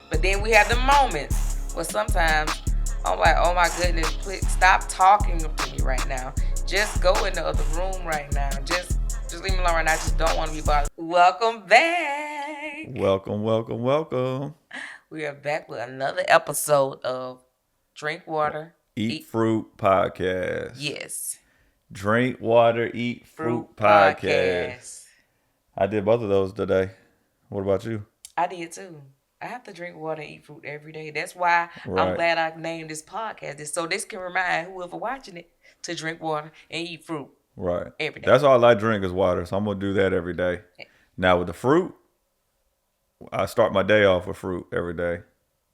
But then we have the moments where sometimes I'm like, oh my goodness, please stop talking to me right now. Just go in the other room right now. Just leave me alone right now. I just don't want to be bothered. Welcome back. Welcome, welcome, welcome. We are back with another episode of Drink Water, Eat Eat. Fruit Podcast. Yes. Drink water, eat fruit Fruit podcast. podcast. I did both of those today. What about you? I did too. I have to drink water and eat fruit every day. That's why I'm Right, glad I named this podcast. So this can remind whoever watching it to drink water and eat fruit right. every day. That's all I drink is water, so I'm gonna do that every day. Now with the fruit, I start my day off with fruit every day,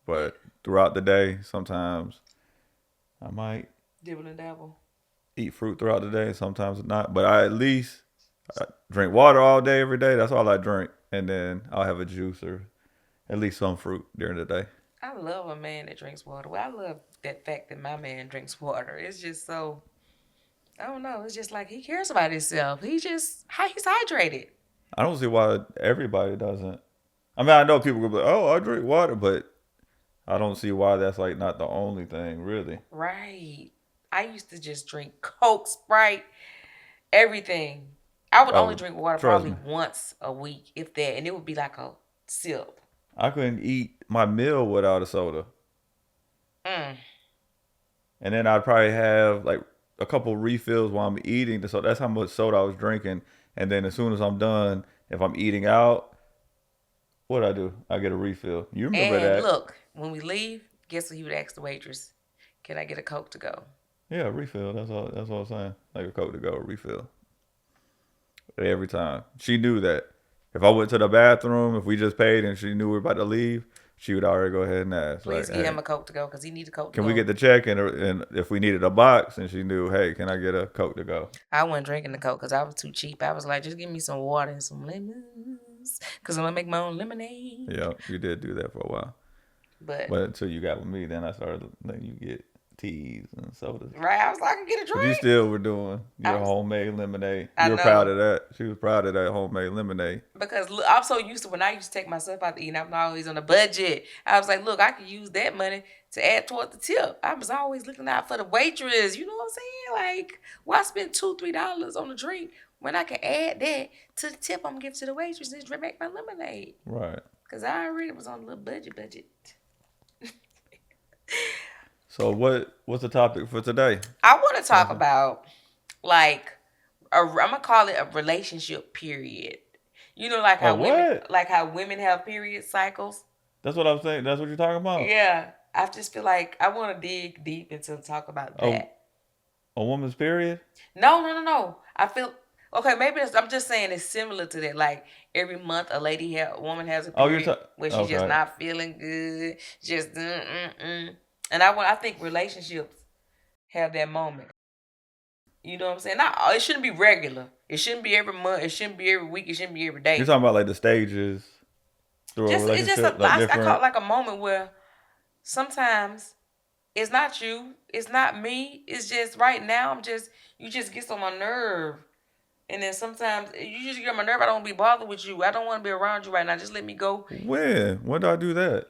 but throughout the day, sometimes I might Dibble and dabble. eat fruit throughout the day. Sometimes not, but I at least drink water all day every day. That's all I drink, and then I'll have a juice or at least some fruit during the day. I love a man that drinks water. Well, I love that fact that my man drinks water. It's just so, I don't know. It's just like he cares about himself. He's hydrated. I don't see why everybody doesn't. I mean, I know people go, like, "Oh, I drink water," but I don't see why that's like not the only thing, really. Right. I used to just drink Coke, Sprite, everything. I would only Oh, drink water trust probably me, once a week, if that, and it would be like a sip. I couldn't eat my meal without a soda, Mm. and then I'd probably have like a couple refills while I'm eating. So that's how much soda I was drinking. And then as soon as I'm done, if I'm eating out, what I do? I get a refill. You remember And that? look, when we leave, guess what he would ask the waitress? Can I get a Coke to go? Yeah, refill. That's all. That's all I'm saying. Like a Coke to go, a refill. Every time. She knew that. If I went to the bathroom, if we just paid and she knew we were about to leave, she would already go ahead and ask, like, Please get hey, him a Coke to go because he needs a Coke to can we go. get the check? And if we needed a box, and she knew, hey, can I get a Coke to go? I wasn't drinking the Coke because I was too cheap. I was like, just give me some water and some lemons because I'm going to make my own lemonade. Yeah, you did do that for a while. But, But until you got with me, then I started letting you get teas and sodas. right, I was like, I can get a But you drink. still were doing I your was, homemade lemonade. I You were proud know. of that. She was proud of that homemade lemonade. Because look, I'm so used to when I used to take myself out to eat, and I'm always on a budget. I was like, look, I could use that money to add toward the tip. I was always looking out for the waitress. You know what I'm saying? Like, why spend $2-3 on a drink when I can add that to the tip I'm gonna give to the waitress and just make my lemonade? Right. Because I already was on a little budget. So what's the topic for today? I want to talk Leslie? about like I'm gonna call it a relationship period. You know, Oh, what? like how women have period cycles. That's what I'm saying. That's what you're talking about? Yeah, I just feel like I want to dig deep into talk about A, that. a woman's period? No. I feel okay. Maybe I'm just saying it's similar to that. Like every month, a woman has a Oh, you're period talking. where she's just Okay. not feeling good, just And I think relationships have that moment. You know what I'm saying? Not it shouldn't be regular. It shouldn't be every month. It shouldn't be every week. It shouldn't be every You're day. talking about like the stages through a Just it's just relationship, like I call it different. like a moment where sometimes it's not you, it's not me. It's just right now. You just get on my nerve, and then sometimes you just get on my nerve. I don't want to be bothered with you. I don't want to be around you right now. Just let me go. When? When do I do that?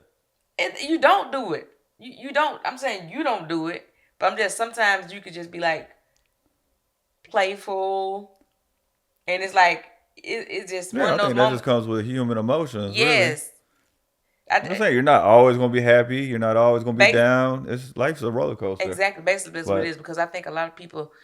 And you don't do it. You don't. I'm saying you don't do it, but I'm just sometimes you could just be like playful, and it's like it's just one Yeah, of I those think that just moments. comes with human emotions, really. Yes, I'm just saying you're not always gonna be happy. You're not always gonna be base, down. It's life's a roller coaster. exactly. Basically, that's what it But is because I think a lot of people oh,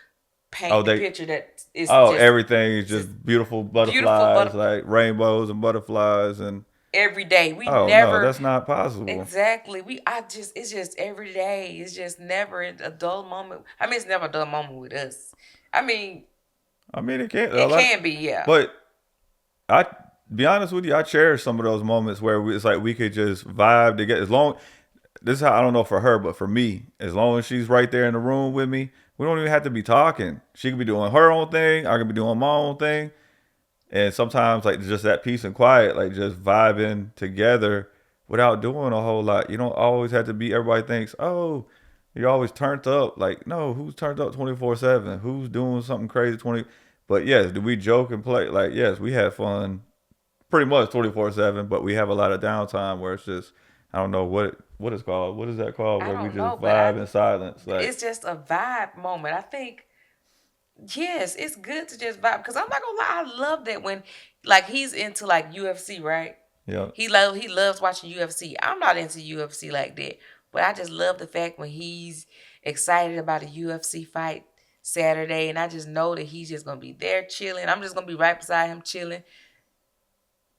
paint the they picture that it's oh everything is just just beautiful beautiful, butterflies, but like rainbows and butterflies, and every day we oh no, never that's not possible. exactly we. I just it's just every day. It's just never a dull moment. I mean, it's never a dull moment with us. I mean, I mean, it can't a it lot, can be, yeah. but I be honest with you, I cherish some of those moments where it's like we could just vibe together. As long this is how I don't know for her, but for me, as long as she's right there in the room with me, we don't even have to be talking. She could be doing her own thing. I could be doing my own thing. And sometimes like just that peace and quiet, like just vibing together without doing a whole lot. You don't always have to be. Everybody thinks, oh, you're always turned up. Like no, who's turned up 24/7? Who's doing something crazy 20? But yes, do we joke and play? Like yes, we have fun pretty much 24/7. But we have a lot of downtime where it's just I don't know what it's called. What is that called? I Where we don't just know, but vibe in silence. Like, it's just a vibe moment. I think yes, it's good to just vibe because I'm not gonna lie, I love that when like he's into like UFC, right? yeah. He loves watching UFC. I'm not into UFC like that, but I just love the fact when he's excited about a UFC fight Saturday, and I just know that he's just gonna be there chilling. I'm just gonna be right beside him chilling,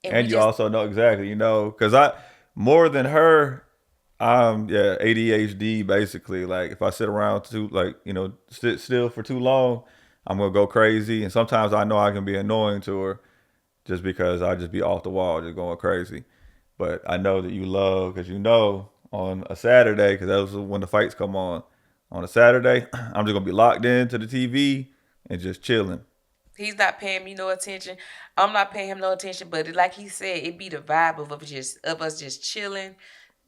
and we And you just also know exactly, because I more than her, yeah, ADHD basically. Like if I sit around too, like sit still for too long, I'm gonna go crazy. And sometimes I know I can be annoying to her just because I just be off the wall, just going crazy. But I know that you love because on a Saturday, because that was when the fights come on. On a Saturday, I'm just gonna be locked into the TV and just chilling. he's not paying me no attention. I'm not paying him no attention. But like he said, it be the vibe of us just chilling,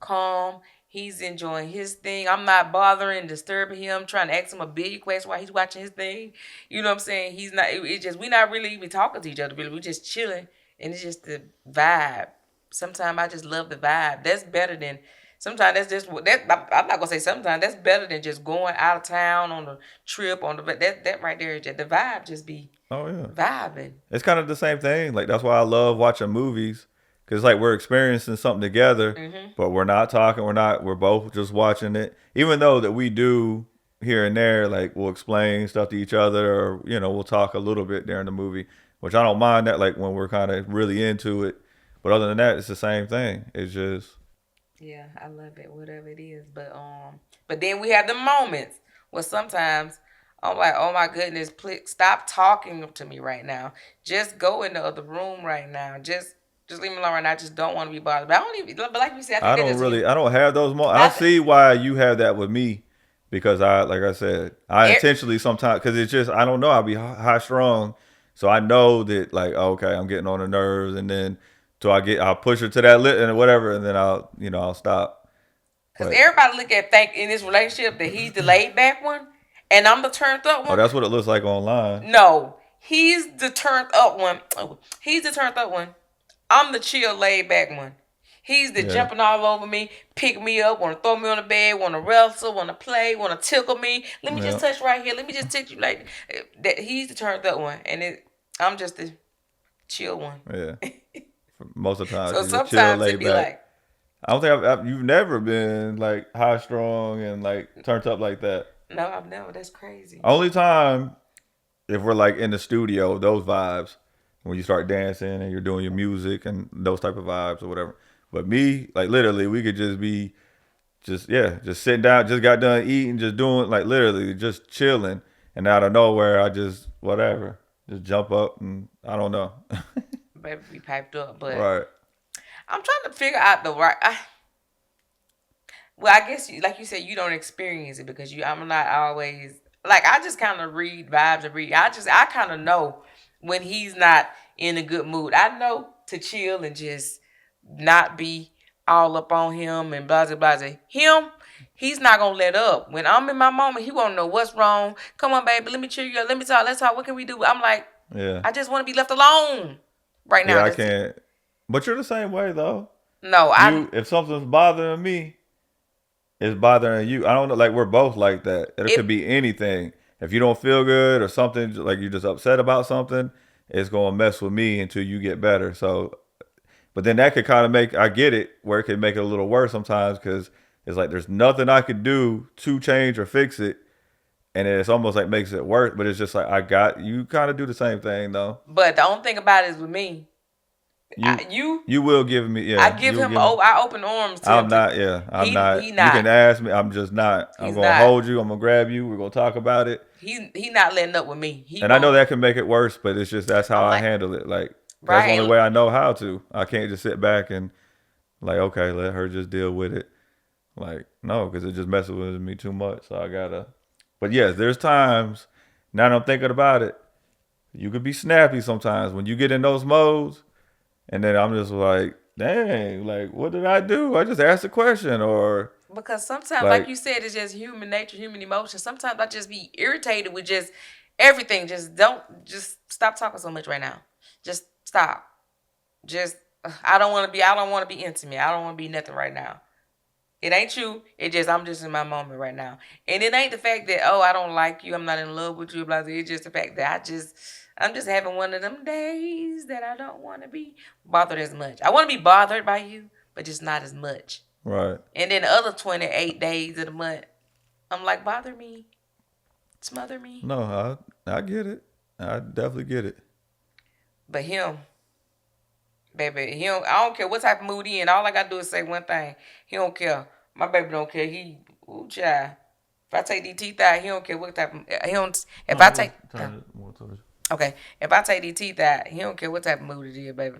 calm. He's enjoying his thing. I'm not bothering, disturbing him, trying to ask him a billion questions while he's watching his thing. You know what I'm saying? He's not. It's just we not really even talking to each other. Really, we just chilling, and it's just the vibe. Sometimes I just love the vibe. That's better than. Sometimes that's just that. I'm not gonna say sometimes that's better than just going out of town on a trip on the that right there. Just the vibe just be Oh yeah. vibing. It's kind of the same thing. Like that's why I love watching movies because like we're experiencing something together, Hmm. but we're not talking. We're not. We're both just watching it. Even though that we do here and there, like we'll explain stuff to each other, or we'll talk a little bit during the movie, which I don't mind that. Like when we're kind of really into it. But other than that, it's the same thing. It's just Yeah, I love it, whatever it is. But then we have the moments where sometimes I'm like, oh my goodness, please stop talking to me right now. Just go in the other room right now. Just leave me alone right now. I just don't want to be bothered. But I don't even. But like you said, I think I that don't is really. human. I don't have those moments. I I think see why you have that with me because like I said, I er, intentionally sometimes because it's just I don't know. I'll be high strung, so I know that like okay, I'm getting on the nerves, and then so I'll push her to that lit and whatever, and then I'll stop. because But everybody look at think in this relationship that he's the laid back one, and I'm the turned up oh, one. that's what it looks like online. No, he's the turned up one. Oh, he's the turned up one. I'm the chill, laid back one. He's the Yeah, jumping all over me, pick me up, want to throw me on the bed, want to wrestle, want to play, want to tickle me. Let me just yeah, touch right here. Let me just touch you like that. He's the turned up one, and I'm just the chill one. yeah. Most of the time, So she's just chill, sometimes it laid be back. like, I don't think you've never been like high strung and like turned up like that. no, I've never. That's crazy. Only time if we're like in the studio, those vibes when you start dancing and you're doing your music and those type of vibes or whatever. But me, like literally, we could just be just sitting down, just got done eating, just doing like literally just chilling, and out of nowhere, I just whatever, just jump up and I don't know, Baby, be piped up, but right? I'm trying to figure out the right. Well, I guess like you said, you don't experience it because I'm not always like I just kind of read vibes and read. I kind of know when he's not in a good mood. I know to chill and just not be all up on him and blah blah blah. Him, he's not gonna let up. When I'm in my moment, he won't know what's wrong. Come on, baby, let me cheer you up. Let me talk. Let's talk. What can we do? I'm like, Yeah, I just want to be left alone right now. yeah, I That's it. can't. But you're the same way though. No, I You, if something's bothering me, it's bothering you. I don't know. Like we're both like that. It could it. be anything. If you don't feel good or something, like you're just upset about something, it's gonna mess with me until you get better. So, but then that could kind of make I get it where it could make it a little worse sometimes because it's like there's nothing I could do to change or fix it, and it's almost like makes it worse. But it's just like I got you. Kind of do the same thing though. But the only thing about it is with me, You you you will give me I yeah. give You'll him give me. I open arms to him I'm to not. Yeah, I'm he not. You can not. ask me. I'm just not. I'm He's gonna not. hold you. I'm gonna grab you. We're gonna talk about it. He not letting up with me. He And I know won't. that can make it worse, but it's just that's how I'm I like, handle it. Like that's the right. only And way I know how to. I can't just sit back and like okay, let her just deal with it. Like no, because it just messes with me too much. So I gotta. But yes, there's times. Now that I'm thinking about it, you could be snappy sometimes when you get in those modes, and then I'm just like, dang, like what did I do? I just asked a question, or because sometimes, like like you said, it's just human nature, human emotion. Sometimes I just be irritated with just everything. Just stop talking so much right now. Just stop. Just I don't want to be intimate. I don't want to be nothing right now. It ain't you. It just I'm just in my moment right now, and it ain't the fact that oh I don't like you, I'm not in love with you, blah blah. It's just the fact that I'm just having one of them days that I don't want to be bothered as much. I want to be bothered by you, but just not as much. Right. And then the other 28 days of the month, I'm like bother me, smother me. No, I get it. I definitely get it. But him, baby, he don't. I don't care what type of mood he in. All I gotta do is say one thing. He don't care. My baby don't care. He, ooh, child. If I take these teeth out, he don't care what type of. He don't. If I take. Okay. If I take these teeth out, he don't care what type of mood it is, baby.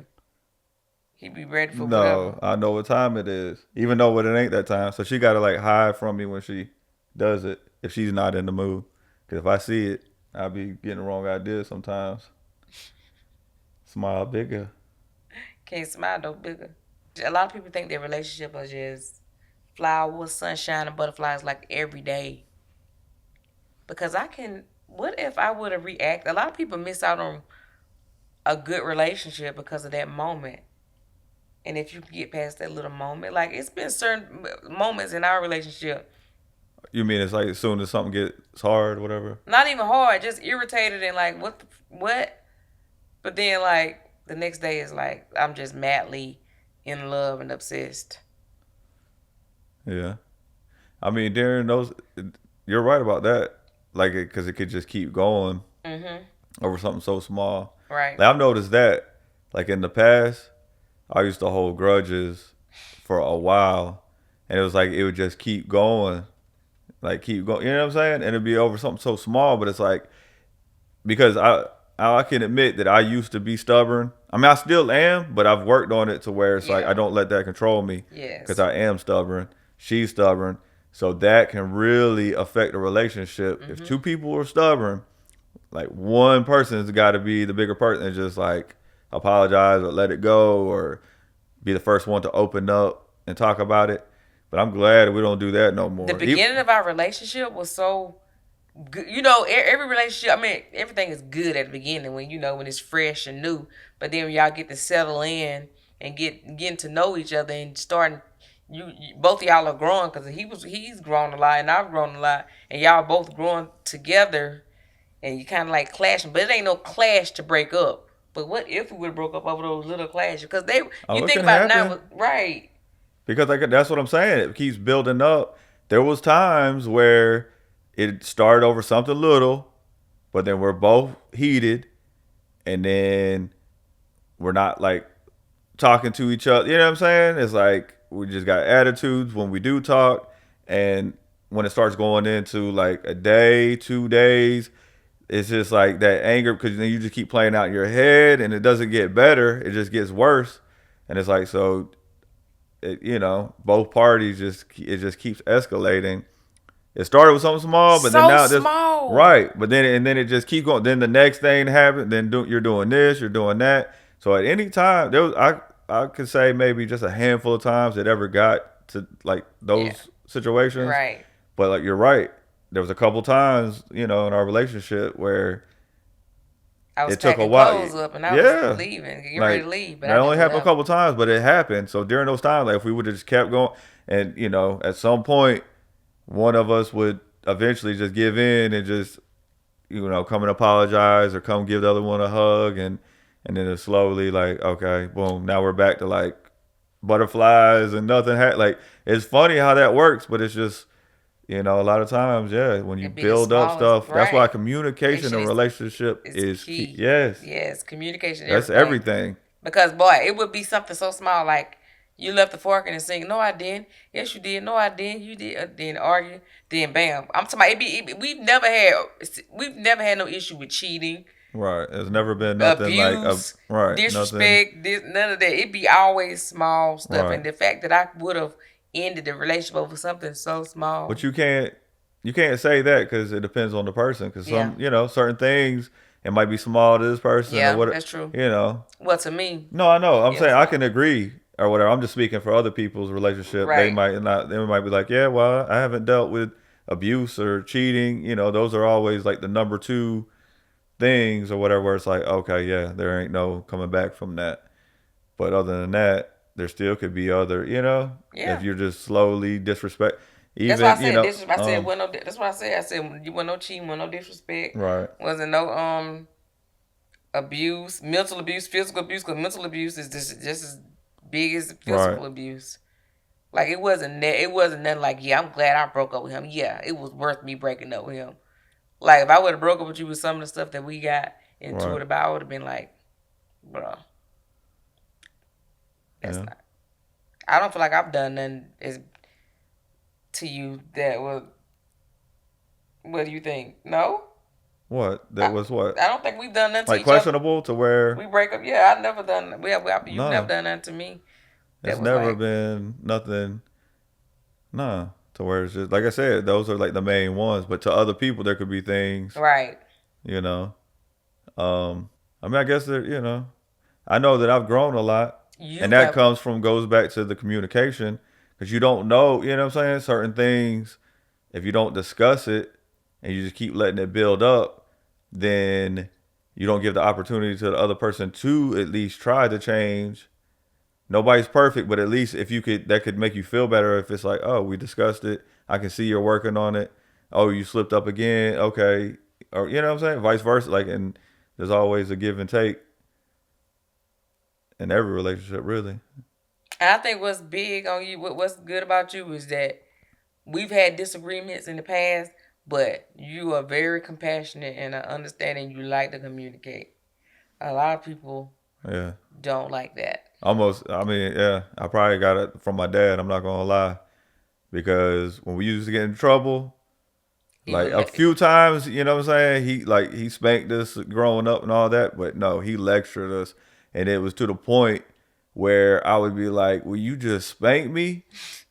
He be ready for whatever. No, I know what time it is, even though it ain't that time. So she gotta like hide from me when she does it if she's not in the mood. Cause if I see it, I be getting the wrong idea sometimes. Smile bigger. Can't smile no bigger. A lot of people think their relationship is just flowers, sunshine, and butterflies like every day. Because I can. What if I would have reacted? A lot of people miss out on a good relationship because of that moment. And if you get past that little moment, like it's been certain moments in our relationship, You mean it's like as soon as something gets hard, whatever? not even hard, just irritated and like what? But then like the next day is like I'm just madly in love and obsessed. Yeah. I mean, during those, you're right about that. Like, because it could just keep going Mhm. over something so small. Right. Like I've noticed that. Like in the past, I used to hold grudges for a while, and it was like it would just keep going, like keep going. You know what I'm saying? And it'd be over something so small, but it's like because I can admit that I used to be stubborn. I mean, I still am, but I've worked on it to where it's like I Yeah. don't let that control me because Yes. I am stubborn. She's stubborn, so that can really affect a relationship. If two Mhm. people are stubborn, like one person's got to be the bigger person and just like apologize or let it go or be the first one to open up and talk about it. But I'm glad we don't do that no The more. beginning of our relationship was so good. You know, every relationship. I mean, everything is good at the beginning when when it's fresh and new. But then when y'all get to settle in and getting to know each other and starting. Both of y'all are growing because he's grown a lot and I've grown a lot and y'all both growing together and you kind of like clashing, but it ain't no clash to break up. But what if we would have broke up over those little clashes? Because you Oh, it think can about it now, happen right? because like that's what I'm saying. It keeps building up. There was times where it started over something little, but then we're both heated, and then we're not like talking to each other. You know what I'm saying? It's like we just got attitudes when we do talk, and when it starts going into like a day, 2 days, it's just like that anger because then you just keep playing out in your head, and it doesn't get better. It just gets worse, and it's like so. Both parties just keeps escalating. It started with something small, but then So now this small. right, but then it just keeps going. Then the next thing happens. Then you're doing this, you're doing that. So at any time, I could say maybe just a handful of times it ever got to like Yeah. those situations. Right. But like you're right, there was a couple times in our relationship where I was it took a packing while. clothes up and I was Yeah, leaving, getting ready to like leave, but I that only never happened a left. couple times, but it happened. So during those times, like if we would have just kept going, and at some point, one of us would eventually just give in and just come and apologize or come give the other one a hug, and then it's slowly like okay, boom, now we're back to like butterflies and nothing. Like it's funny how that works, but it's just a lot of times, yeah, when you It'd be the build up smallest, stuff, that's why right? communication Communication in a relationship is is key. key. Yes, Yes, communication, that's everything. everything. Because boy, it would be something so small like you left the fork in the sink. No, I didn't. Yes, you did. No, I didn't. You did. Then argue. Then bam. I'm talking about we've never had no issue with cheating, Right. There's never been nothing like a abuse, right, nothing. disrespect, none of that. It'd be always small stuff. Right. And the fact that I would have ended the relationship over something so But small. you can't say that because it depends on the person. Because Yeah. certain things it might be small to this person or Yeah, what. that's true. You know. Well, to me, No, I know. I'm yeah, saying I small. can agree or whatever. I'm just speaking for other people's relationship. They Right. might not. They might be like, yeah, well, I haven't dealt with abuse or cheating. Those are always like the number two things or whatever. Where it's like, okay, yeah, there ain't no coming back from that. But other than that. there still could be other, if Yeah. you're just slowly disrespect, That's why I even, said this. I said wasn't no. That's why I said. I said you wasn't no cheating, wasn't no disrespect, right, wasn't no abuse, mental abuse, physical abuse. Because mental abuse is just as big as right. physical abuse. Like it wasn't it wasn't nothing like, yeah, I'm glad I broke up with him. Yeah, it was worth me breaking up with him. Like if I would have broke up with you with some of the stuff that we got into Right. it about, I would have been like, bro, that's Yeah. not. I don't feel like I've done nothing as to you that was. What do you think? No, What? That I, was what? I don't think we've done nothing to Like each other. questionable to where We break up. Yeah, I never done. You've never nah, done nothing to me. it's That was never like been nothing. Nah, to where it's just like I said, those are like the main ones. But to other people, there could be things, right. you know. I mean, I guess that I know that I've grown a lot, and You that have goes back to the communication because you don't know, you know what I'm saying? Certain things, if you don't discuss it and you just keep letting it build up, then you don't give the opportunity to the other person to at least try to change. Nobody's perfect, but at least if you could, that could make you feel better if it's like, oh, we discussed it. I can see you're working on it. Oh, you slipped up again. Okay. Or, you know what I'm saying? Vice versa. Like, and there's always a give and take in every relationship, really. And I think what's big on you, what's good about you is that we've had disagreements in the past, but you are very compassionate and understanding. You like to communicate. A lot of people Yeah. don't like that. Almost, I mean, yeah, I probably got it from my dad. I'm not going to lie. Because when we used to get in trouble, He like would a let. few times, you know what I'm saying? He spanked us growing up and all that, but no, he lectured us, and it was to the point where I would be like, "Will you just spank me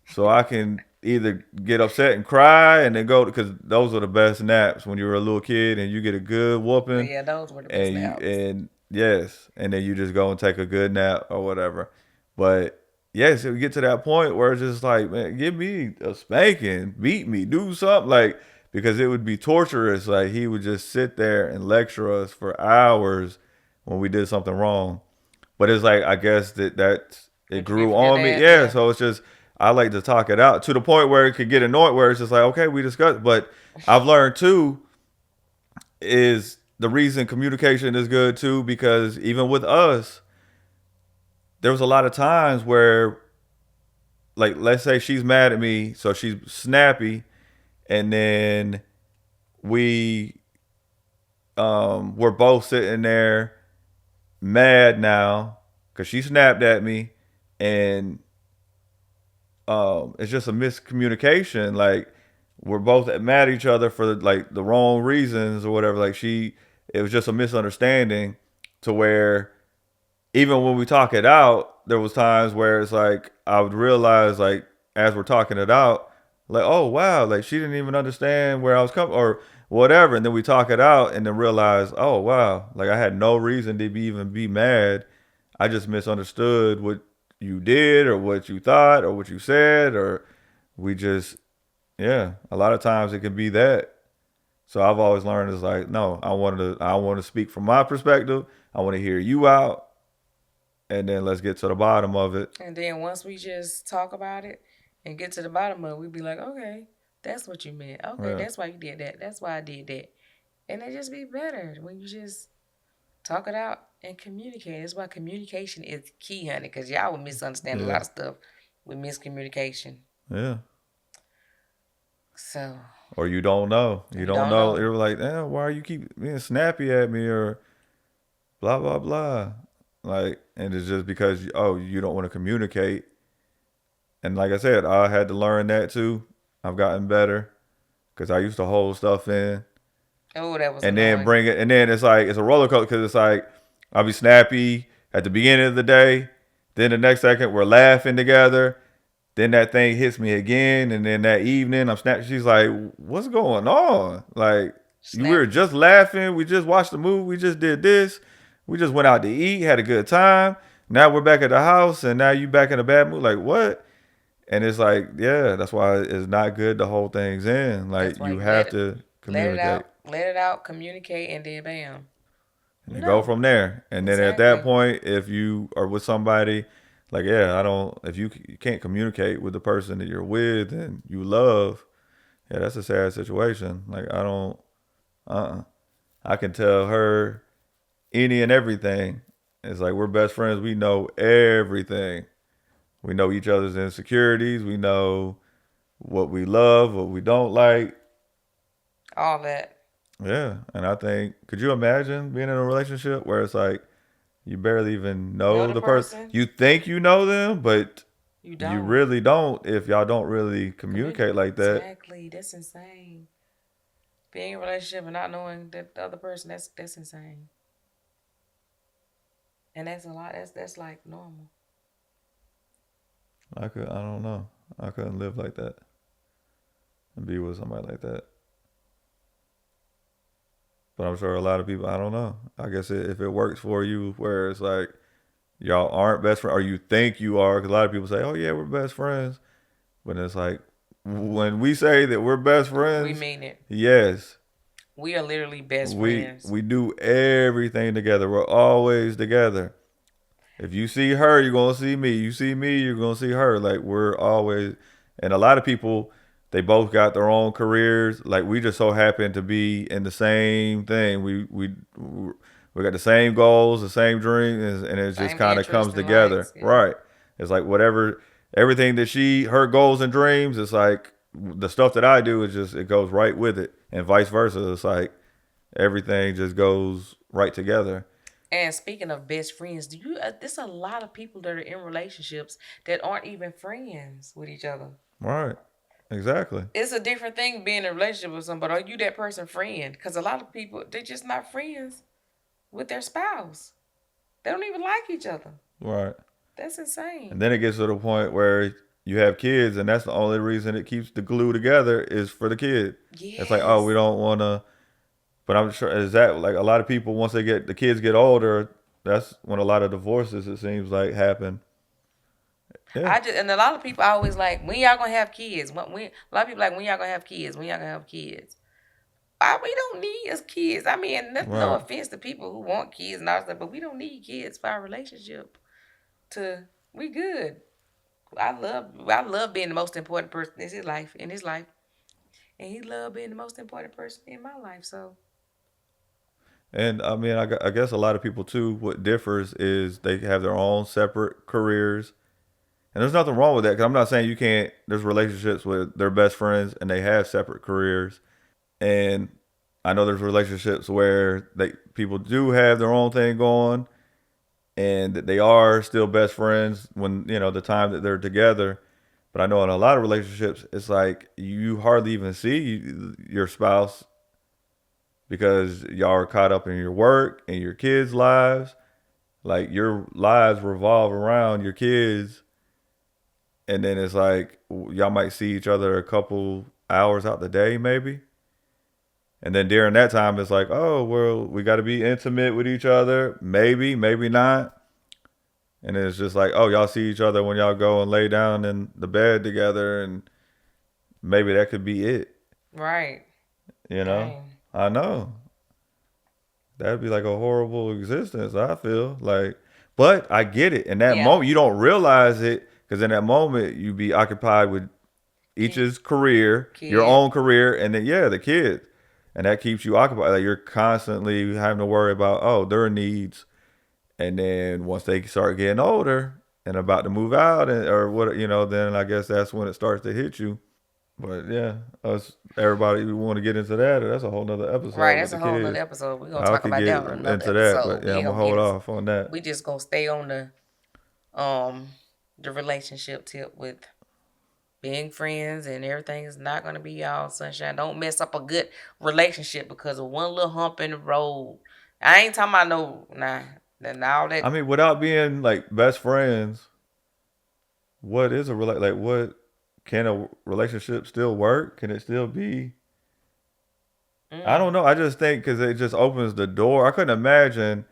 so I can either get upset and cry and then go?" Because those are the best naps when you were a little kid and you get a good whooping, Yeah, those were the best and you naps. and yes, and then you just go and take a good nap or whatever. But yes, it would get to that point where it's just like, man, give me a spanking, beat me, do something like because it would be torturous. Like he would just sit there and lecture us for hours when we did something wrong. But it's like I guess that it What you get grew from your on me. dad? Yeah, Yeah. so it's just I like to talk it out to the point where it could get annoyed where it's just like, okay, we discussed, but I've learned too is the reason communication is good too because even with us, there was a lot of times where like let's say she's mad at me, so she's snappy, and then we we're both sitting there mad now because she snapped at me, and it's just a miscommunication. Like we're both mad at each other for like the wrong reasons or whatever. Like it was just a misunderstanding to where even when we talk it out, there was times where it's like I would realize like as we're talking it out, like oh wow, like she didn't even understand where I was coming or whatever, and then we talk it out and then realize oh wow, like I had no reason to even be mad. I just misunderstood what you did or what you thought or what you said or we just yeah. A lot of times it can be that. So I've always learned is like no, I want to speak from my perspective. I want to hear you out and then let's get to the bottom of it. And then once we just talk about it and get to the bottom of it, we'd be like, okay, that's what you meant. Okay, Yeah, that's why you did that. That's why I did that. And it just be better when you just talk it out and communicate. That's why communication is key, honey, because y'all would misunderstand a yeah, lot of stuff with miscommunication. yeah. So Or you don't know. You you don't don't know. know. You're like, why are you keep being snappy at me or blah blah blah. Like, and it's just because oh you don't want to communicate. And like I said, I had to learn that too. I've gotten better because I used to hold stuff in Oh, that was and then annoying. bring it, and then it's like it's a roller coaster because it's like I'll be snappy at the beginning of the day, then the next second we're laughing together, then that thing hits me again, and then that evening I'm snapping. She's like, "What's going on? Like we were Snapping. just laughing, we just watched the movie, we just did this, we just went out to eat, had a good time. Now we're back at the house, and now you back in a bad mood. Like what?" And it's like, yeah, that's why it's not good to hold things in. That's Like why you you have to communicate. let it out, communicate, and then bam. And You then go know. from there. And then at that Exactly. point, if you are with somebody, Like, yeah, I don't. If you can't communicate with the person that you're with and you love, yeah, that's a sad situation. Like, I don't. I can tell her any and everything. It's like we're best friends. We know everything. We know each other's insecurities. We know what we love, what we don't like. All that. Yeah, and I think, could you imagine being in a relationship where it's like you barely even Know know the the person? person, You think you know them, but you you don't. really don't if y'all don't really communicate like that. Exactly. That's insane. Being in a relationship and not knowing that the other person, that's insane. And that's a lot. That's like normal. I don't know. I couldn't live like that and be with somebody like that. But I'm sure a lot of people, I don't know. I guess if it works for you, where it's like y'all aren't best friends, or you think you are, because a lot of people say, "Oh yeah, we're best friends," but it's like when we say that we're best We friends, mean it. yes, We are literally best we friends. we do everything together. We're always together. If you see her, you're gonna see me. You see me, you're gonna see her. Like we're always, and a lot of people, they both got their own careers. Like we just so happen to be in the same thing. We got the same goals, the same dreams, and it just Same kind of comes interests and together, likes. Yeah. right? It's like whatever, everything that her goals and dreams. It's like the stuff that I do is just it goes right with it, and vice versa. It's like everything just goes right together. And speaking of best friends, do you? There's a lot of people that are in relationships that aren't even friends with each other. Right. Exactly. It's a different thing being in a relationship with somebody. Are you that person friend? Because a lot of people they're just not friends with their spouse. They don't even like each other. Right. That's And insane. then it gets to the point where you have kids, and that's the only reason it keeps the glue together is for the kid. It's like, oh, we Yes. don't want to. But I'm sure is that like a lot of people once they get the kids get older, that's when a lot of divorces it seems like happen. Yeah. I just and a lot of people always like when y'all gonna have kids. When a lot of people like when y'all gonna have kids. When y'all gonna have kids. We don't need as kids. I mean, no Right. offense to people who want kids and all that, but we don't need kids for our relationship. To we good. I love being the most important person in his life, and he loved being the most important person in my life. So And I mean, I guess a lot of people too. What differs is they have their own separate careers, and there's nothing wrong with that. Because I'm not saying you can't. There's relationships with their best friends and they have separate careers. And I know there's relationships where people do have their own thing going, and that they are still best friends when the time that they're together. But I know in a lot of relationships, it's like you hardly even see your spouse because y'all are caught up in your work and your kids' lives. Like your lives revolve around your kids, and then it's like y'all might see each other a couple hours out the day, maybe. And then during that time, it's like, oh, well, we got to be intimate with each other. Maybe, maybe not. And it's just like, oh, y'all see each other when y'all go and lay down in the bed together. And maybe that could be it. right, You know? dang, I know. That'd be like a horrible existence, I feel. Like, but I get it. In that yeah, moment, you don't realize it because in that moment, you be occupied with kid, each's career, your kid, own career, and then, yeah, the kids. And that keeps you occupied. Like, you're constantly having to worry about, oh, their needs. And then once they start getting older and about to move out or what, then I guess that's when it starts to hit you. But yeah, everybody, we want to get into that. That's a whole nother right. episode with That's the a whole nother kids. episode. We're gonna I talk could about get that on another into that, but episode. yeah, We I'm ain't gonna gonna get hold into. off on that. We just gonna stay on um the relationship tip with being friends and everything is not gonna be all sunshine. Don't mess up a good relationship because of one little hump in the road. I ain't talking about no then all I that. mean, without being like best friends, what is a like? What can a relationship still work? Can it still be? I Mm, don't know. I just think because it just opens the door. I couldn't imagine,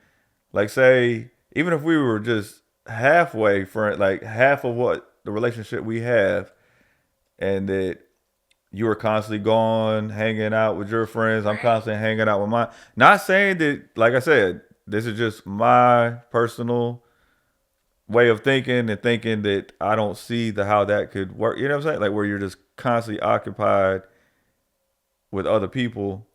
like, say, even if we were just halfway friend, like half of what the relationship we have, and that you were constantly gone, hanging out with your friends. I'm right. constantly hanging out with mine. Not saying that, like I said, this is just my personal way of thinking and thinking that I don't see the how that could work. You know what I'm saying? Like where you're just constantly occupied with other people.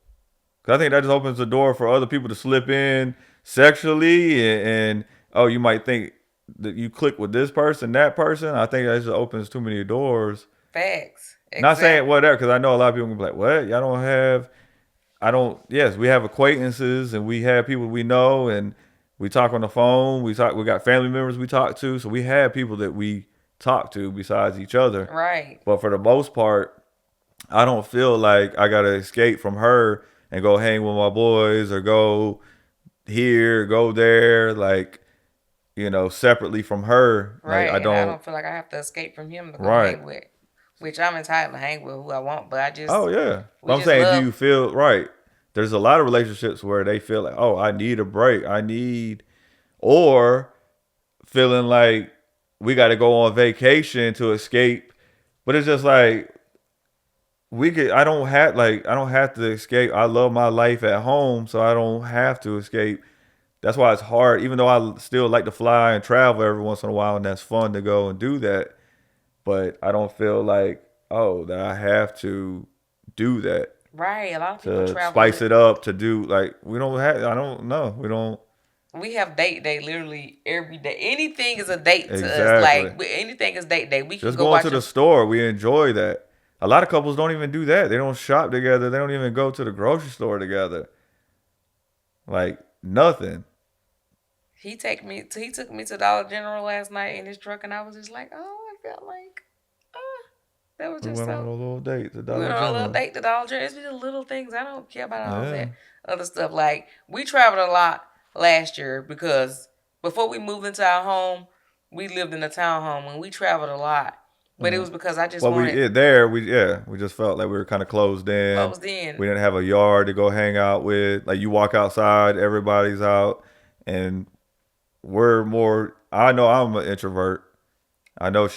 'Cause I think that just opens the door for other people to slip in sexually and oh, you might think that you click with this person, that person. I think that just opens too many doors. Facts. Not saying Exactly. whatever, because I know a lot of people can be like, "What? Y'all don't have I don't. Yes, we have acquaintances and we have people we know and we talk on the phone. We talk. We got family members we talk to, so we have people that we talk to besides each other. Right. But for the most part, I don't feel like I gotta escape from her and go hang with my boys or go here, go there, like separately from her. Like I Right. And I don't. don't feel like I have to escape from him to go Right. hang with, which I'm entitled to hang with who I want, but Oh yeah. But we I'm just saying, do love. you feel right? There's a lot of relationships where they feel like, oh, I need a break. I need or feeling like we got to go on vacation to escape. But it's just like we could. I don't have to escape. I love my life at home, so I don't have to escape. That's why it's hard. Even though I still like to fly and travel every once in a while, and that's fun to go and do that. But I don't feel like that I have to do that Right. A lot of people to travel. spice it up to do like we don't have. I don't know. We don't We have date day literally every day. Anything is a date to us. exactly. Like anything is date day. We can Just go going to watch the a. store, we enjoy that. A lot of couples don't even do that. They don't shop together. They don't even go to the grocery store together. Like nothing. He took me to Dollar General last night in his truck, and I was just like, oh, I felt like, ah, that was We just went on a so. little date to We Dollar went on a little General. date to Dollar General. It's just the little things. I don't care about all Yeah. that other stuff. Like we traveled a lot last year because before we moved into our home, we lived in a townhome and we traveled a lot. But it Yeah. was because I just Well, wanted we just felt like we were kind of closed in. closed in. We didn't have a yard to go hang out with. Like you walk outside, everybody's out, and we're more. I know I'm an introvert. I know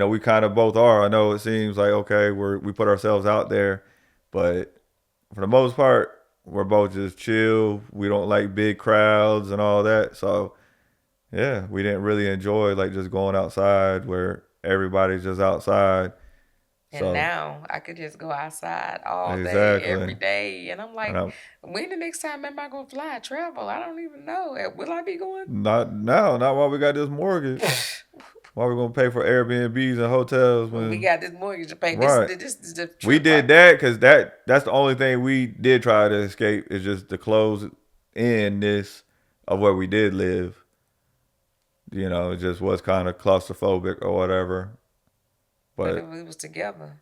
we kind of both are. I know it seems like okay, we put ourselves out there, but for the most part, we're both just chill. We don't like big crowds and all that. So yeah, we didn't really enjoy like just going outside where everybody's just outside. And So now I could just go outside all day, exactly, every day. And I'm and like, I'm when the next time am I going to fly, travel? I don't even know. Will I be going? not now, not while we got this mortgage. Why we gonna pay for Airbnbs and hotels We when got this mortgage to pay. right? This is the We trip. did that because that's the only thing we did try to escape is just the close in this of where we did live. It just was kind of claustrophobic or whatever. But But we was together.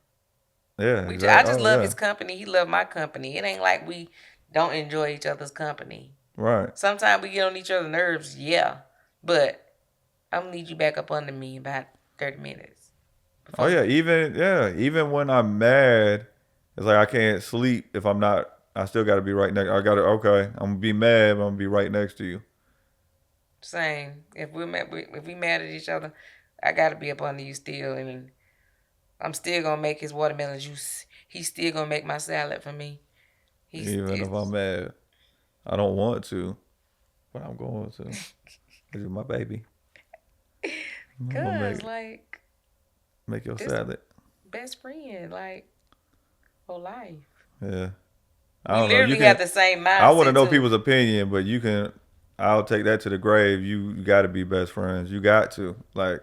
yeah, I exactly. just Oh love yeah, his company. He loved my company. It ain't like we don't enjoy each other's company. right. Sometimes we get on each other's nerves, yeah. But I'm gonna need you back up under me in about 30 minutes Oh before. even when I'm mad, it's like I can't sleep if I'm not. I still got to be right next. I got to okay. I'm gonna be mad, but I'm gonna be right next to you. Same. If we mad at each other, I gotta be up under you still, and I'm still gonna make his watermelon juice. He's still gonna make my salad for me. He's Even if I'm mad, I don't want to, but I'm going to. Cause you're my baby. I'm gonna cause like make your this salad. best friend like for life. Yeah. I We don't know. You literally have can. the same I want to mindset know too. people's opinion, but you can. I'll take that to the grave. You got to be best friends. You got to like.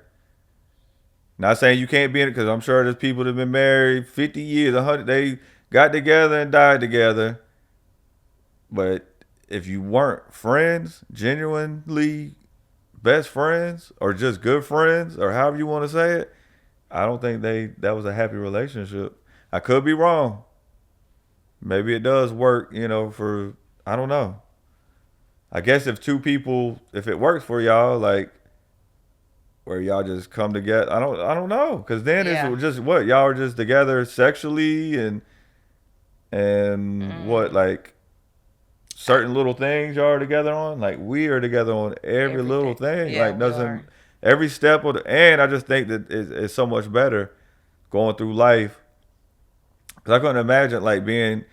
Not saying you can't be in it because I'm sure there's people that have been married 50 years, 100. They got together and died together. But if you weren't friends, genuinely best friends, or just good friends, or however you want to say it, I don't think that was a happy relationship. I could be wrong. Maybe it does work, for I don't know. I guess if two people, if it works for y'all, like where y'all just come together, I don't know, because then it's Yeah. just what y'all are just together sexually and what Mm, like certain little things y'all are together on. Like we are together on every every little day. thing. Yeah, Like we doesn't are. every step of and I just think that it's so much better going through life. Because I couldn't imagine like being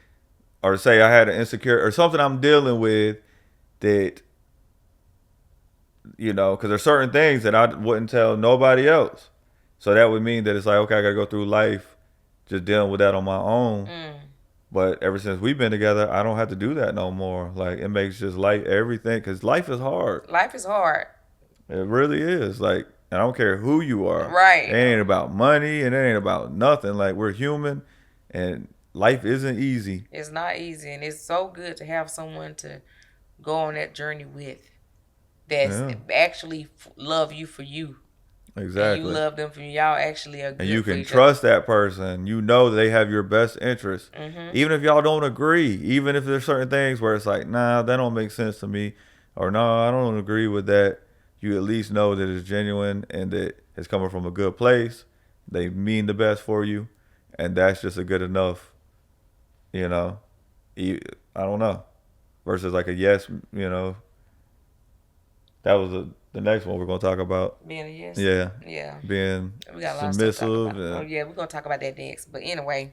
or say I had an insecure or something I'm dealing with that you know, because there's certain things that I wouldn't tell nobody else. So that would mean that it's like, okay, I got to go through life just dealing with that on my own. Mm. But ever since we've been together, I don't have to do that no more. Like, it makes just life everything, because life is hard. Life is hard. It really is. Like, I don't care who you are. It Right. ain't about money and it ain't about nothing. Like, we're human and life isn't easy. It's not easy, and it's so good to have someone to go on that journey with that's Yeah, actually love you for you, and you exactly. love them for you. Y'all actually are And good you for can each other. trust that person. You know they have your best interest. Mm-hmm. Even if y'all don't agree, even if there's certain things where it's like, nah, that don't make sense to me, or no, I don't agree with that, you at least know that it's genuine and that it's coming from a good place. They mean the best for you, and that's just a good enough, you know. I don't know. Versus like a yes, you know. That was the next one we're gonna talk about. Being a yes. Yeah, Yeah. being We got a lot of stuff to talk submissive about. Oh and yeah, we're gonna talk about that next. But anyway,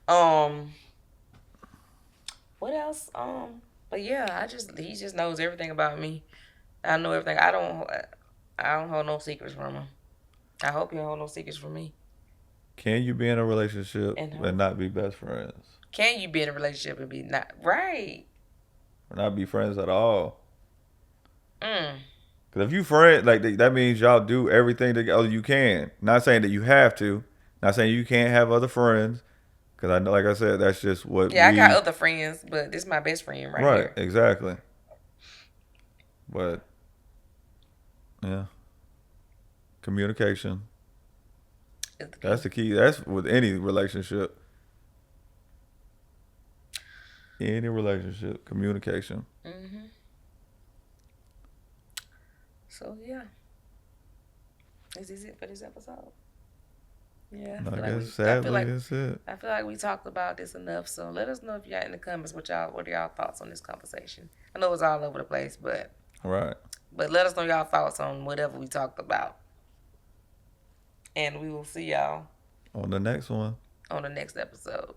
um, what else? But yeah, he just knows everything about me. I know everything. I don't hold no secrets from him. I hope you don't hold no secrets from me. can you be in a relationship And and not be best friends? can you be in a relationship and be not right? Or not be friends at all? Mm. Because if you friend, like that means y'all do everything together you can. Not saying that you have to. Not saying you can't have other friends. Because I know, like I said, that's just what Yeah, I got we. other friends, but this is my best friend right Right, here. exactly. But yeah, communication. Is the That's key. the key. That's with any relationship. Any relationship, communication. Mm-hmm. So yeah, this is it for this episode. Yeah, I guess sadly that's it. I feel like we talked about this enough. So let us know if y'all in the comments what are y'all thoughts on this conversation. I know it's all over the place, Right. but let us know y'all thoughts on whatever we talked about, and we will see y'all On the next one. on the next episode.